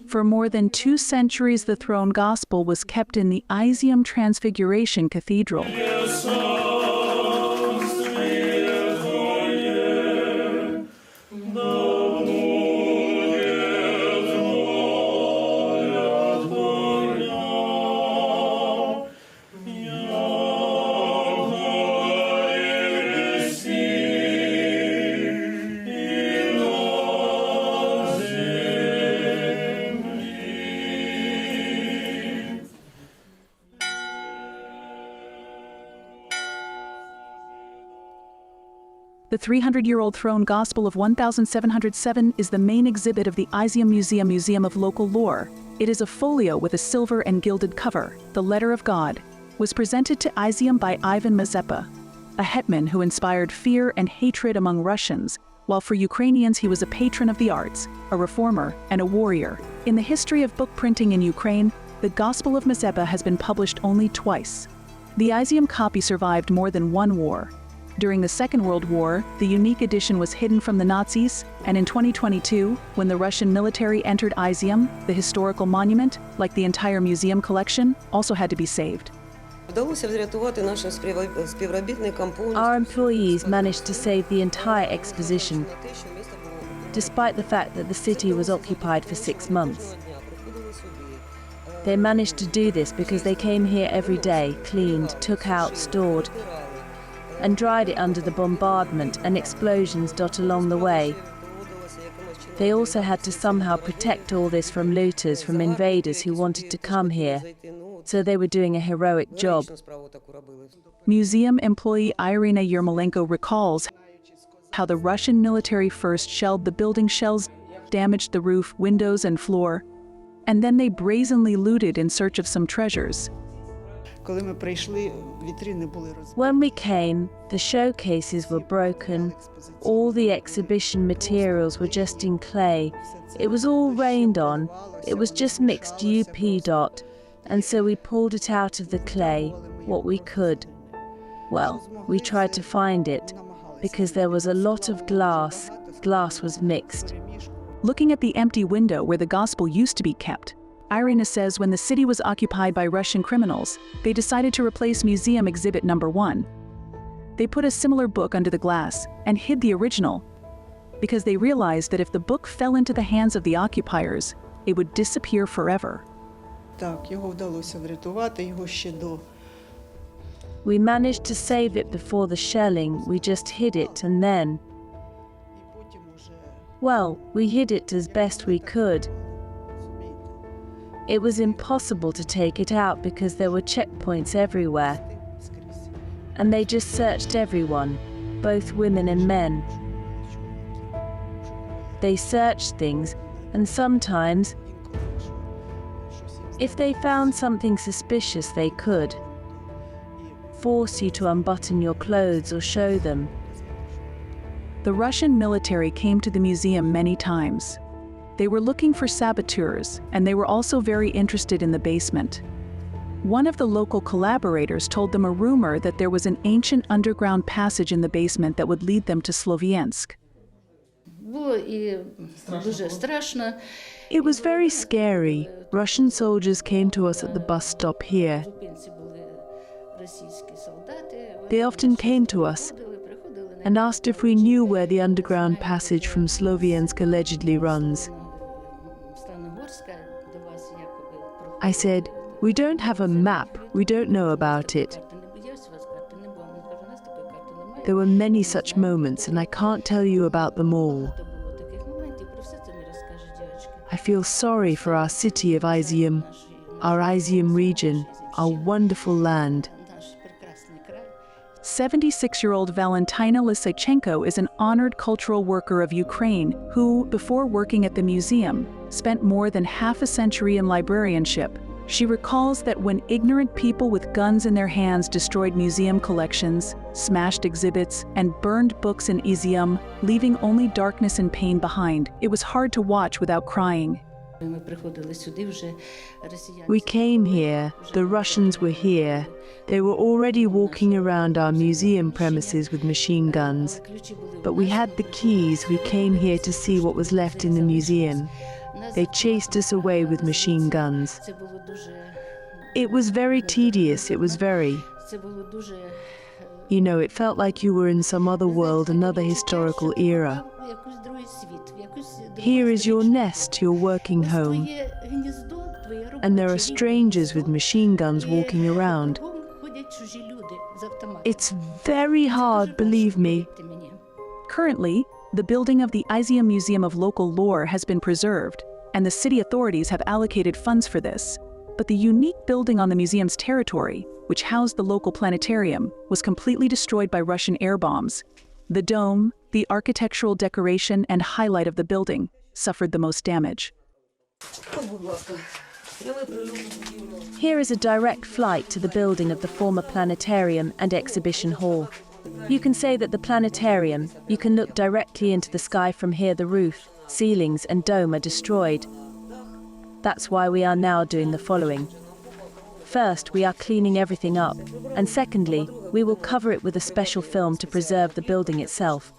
For more than 2 centuries, the throne gospel was kept in the Izium Transfiguration Cathedral. The 300-year-old throne gospel of 1707 is the main exhibit of the Izium Museum Museum of Local Lore. It is a folio with a silver and gilded cover. The Letter of God was presented to Izium by Ivan Mazepa, a hetman who inspired fear and hatred among Russians, while for Ukrainians he was a patron of the arts, a reformer, and a warrior. In the history of book printing in Ukraine, the Gospel of Mazepa has been published only twice. The Izium copy survived more than 1 war. During the Second World War, the unique edition was hidden from the Nazis, and in 2022, when the Russian military entered Izium, the historical monument, like the entire museum collection, also had to be saved. Our employees managed to save the entire exposition, despite the fact that the city was occupied for 6 months. They managed to do this because they came here every day, cleaned, took out, stored, and dried it under the bombardment and explosions along the way. They also had to somehow protect all this from looters, from invaders who wanted to come here, so they were doing a heroic job. Museum employee Iryna Yermolenko recalls how the Russian military first shelled the building. Shells damaged the roof, windows, and floor, and then they brazenly looted in search of some treasures. When we came, the showcases were broken. All the exhibition materials were just in clay. It was all rained on. It was just mixed UP. And so we pulled it out of the clay, what we could. Well, we tried to find it, because there was a lot of glass. Glass was mixed. Looking at the empty window where the gospel used to be kept, Iryna says when the city was occupied by Russian criminals, they decided to replace museum exhibit number 1. They put a similar book under the glass and hid the original, because they realized that if the book fell into the hands of the occupiers, it would disappear forever. We managed to save it before the shelling. We just hid it, and then, well, we hid it as best we could. It was impossible to take it out because there were checkpoints everywhere. And they just searched everyone, both women and men. They searched things, and sometimes, if they found something suspicious, they could force you to unbutton your clothes or show them. The Russian military came to the museum many times. They were looking for saboteurs, and they were also very interested in the basement. One of the local collaborators told them a rumor that there was an ancient underground passage in the basement that would lead them to Sviatohirsk. It was very scary. Russian soldiers came to us at the bus stop here. They often came to us and asked if we knew where the underground passage from Sviatohirsk allegedly runs. I said, "We don't have a map, we don't know about it." There were many such moments, and I can't tell you about them all. I feel sorry for our city of Izium, our Izium region, our wonderful land. 76-year-old Valentina Lysachenko is an honored cultural worker of Ukraine who, before working at the museum, spent more than half a century in librarianship. She recalls that when ignorant people with guns in their hands destroyed museum collections, smashed exhibits, and burned books in Izium, leaving only darkness and pain behind, it was hard to watch without crying. We came here, the Russians were here. They were already walking around our museum premises with machine guns. But we had the keys, we came here to see what was left in the museum. They chased us away with machine guns. It was very tedious, it was very... You know, it felt like you were in some other world, another historical era. Here is your nest, your working home. And there are strangers with machine guns walking around. It's very hard, believe me. Currently, the building of the Izium Museum of Local Lore has been preserved, and the city authorities have allocated funds for this. But the unique building on the museum's territory, which housed the local planetarium, was completely destroyed by Russian air bombs. The dome, the architectural decoration and highlight of the building, suffered the most damage. Here is a direct flight to the building of the former planetarium and exhibition hall. You can say that the planetarium, you can look directly into the sky from here. The roof, ceilings and dome are destroyed. That's why we are now doing the following. First, we are cleaning everything up, and secondly, we will cover it with a special film to preserve the building itself.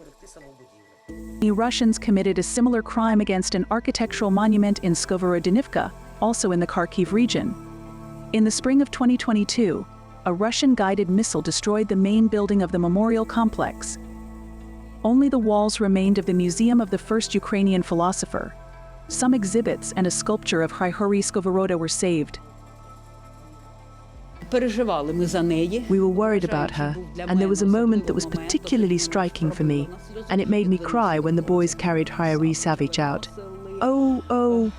The Russians committed a similar crime against an architectural monument in Skovorodinivka, also in the Kharkiv region. In the spring of 2022, a Russian guided missile destroyed the main building of the memorial complex. Only the walls remained of the museum of the first Ukrainian philosopher. Some exhibits and a sculpture of Hryhorij Skovoroda were saved. We were worried about her, and there was a moment that was particularly striking for me, and it made me cry when the boys carried Hryhorij Savich out. Oh, oh.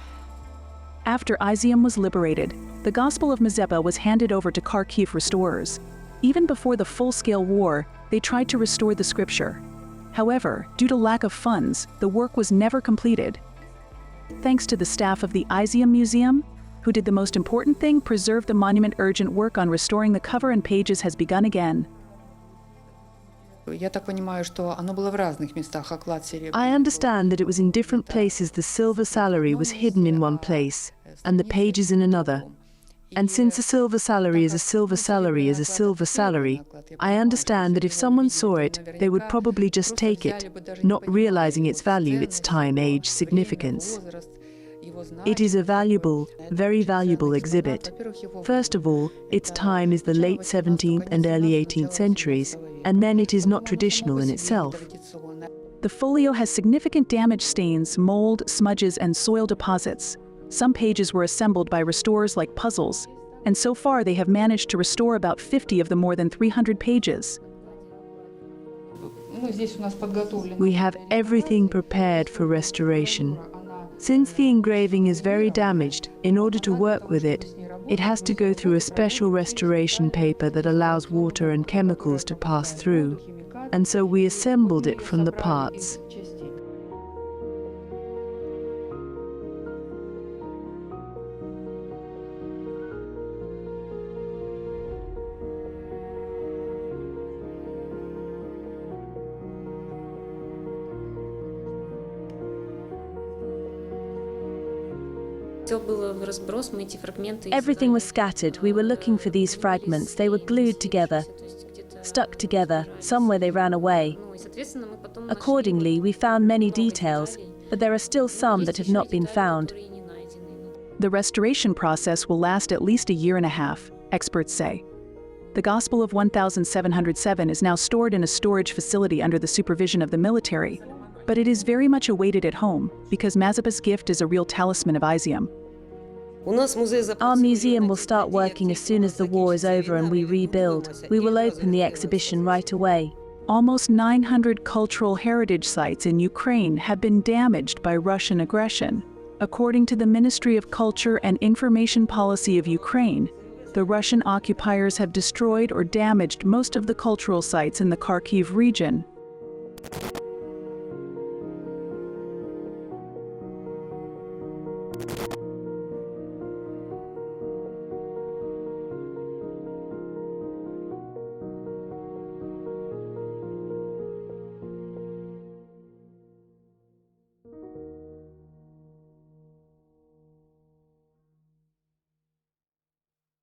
After Izium was liberated, the Gospel of Mazepa was handed over to Kharkiv restorers. Even before the full-scale war, they tried to restore the scripture. However, due to lack of funds, the work was never completed. Thanks to the staff of the Izium Museum, who did the most important thing, preserve the monument. Urgent work on restoring the cover and pages has begun again. I understand that it was in different places. The silver salary was hidden in one place, and the pages in another. And since a silver salary is a silver salary is a silver salary, I understand that if someone saw it, they would probably just take it, not realizing its value, its time, age, significance. It is a valuable, very valuable exhibit. First of all, its time is the late 17th and early 18th centuries, and then it is not traditional in itself. The folio has significant damage stains, mold, smudges, and soil deposits. Some pages were assembled by restorers like puzzles, and so far they have managed to restore about 50 of the more than 300 pages. We have everything prepared for restoration. Since the engraving is very damaged, in order to work with it, it has to go through a special restoration paper that allows water and chemicals to pass through, and so we assembled it from the parts. Everything was scattered. We were looking for these fragments. They were glued together, stuck together. Somewhere they ran away. Accordingly, we found many details, but there are still some that have not been found. The restoration process will last at least a year and a half, experts say. The Gospel of 1707 is now stored in a storage facility under the supervision of the military, but it is very much awaited at home because Mazepa's gift is a real talisman of Izium. Our museum will start working as soon as the war is over and we rebuild. We will open the exhibition right away. Almost 900 cultural heritage sites in Ukraine have been damaged by Russian aggression. According to the Ministry of Culture and Information Policy of Ukraine, the Russian occupiers have destroyed or damaged most of the cultural sites in the Kharkiv region.